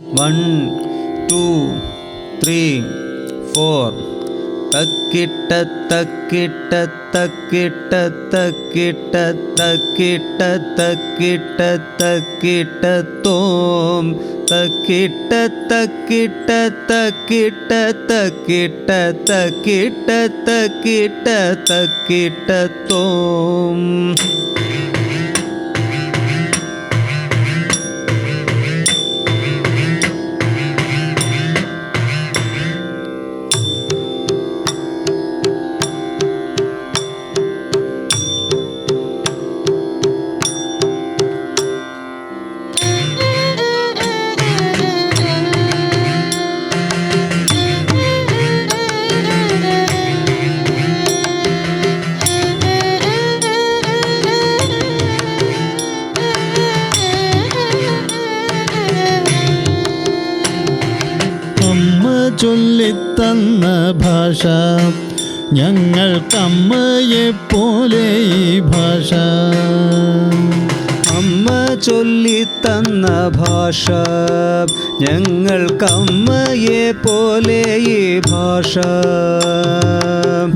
1 2 3 4 തക്കിട്ട തക്കിട്ട തക്കിട്ട തക്കിട്ട തക്കിട്ട തക്കിട്ട തക്കിട്ട തോം തക്കിട്ട തക്കിട്ട തക്കിട്ട തക്കിട്ട തക്കിട്ട തക്കിട്ട തക്കിട്ട തോം. ചൊല്ലിത്തന്ന ഭാഷ ഞങ്ങൾക്കമ്മയെപ്പോലെ ഈ ഭാഷ. അമ്മ ചൊല്ലിത്തന്ന ഭാഷ ഞങ്ങൾക്കമ്മയെപ്പോലെ ഈ ഭാഷ.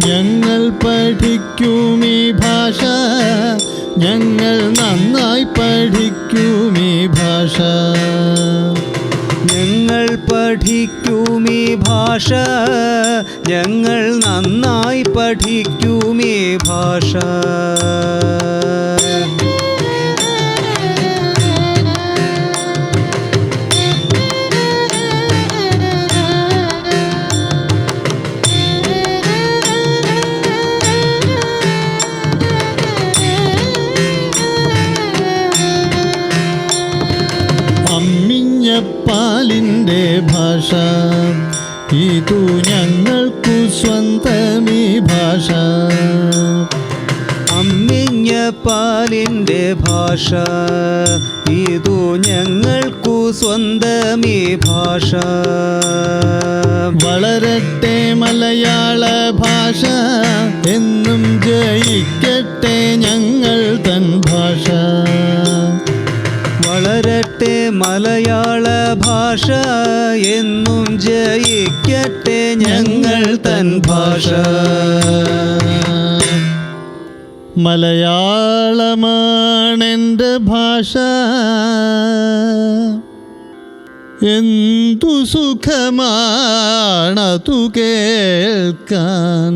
ഞങ്ങൾ പഠിക്കും ഈ ഭാഷ, ഞങ്ങൾ നന്നായി പഠിക്കും ഈ ഭാഷ. ഞങ്ങൾ പഠിക്കും ഈ ഭാഷ, ഞങ്ങൾ നന്നായി പഠിക്കും ഈ ഭാഷ. പാലിൻ്റെ ഭാഷ ഇതു ഞങ്ങൾക്കു സ്വന്തമീ ഭാഷ. അമ്മിഞ്ഞ പാലിൻ്റെ ഭാഷ ഇതു ഞങ്ങൾക്കു സ്വന്തമീ ഭാഷ. വളരട്ടെ മലയാള ഭാഷ, എന്നും ജയിക്കട്ടെ ഞങ്ങൾ തൻ ഭാഷ. വളരട്ടെ മലയാള ഭാഷ, എന്നും ജയിക്കട്ടെ ഞങ്ങൾ തൻ ഭാഷ. മലയാളമാണെൻ്റെ ഭാഷ, എന്തു സുഖമാണതു കേൾക്കാൻ.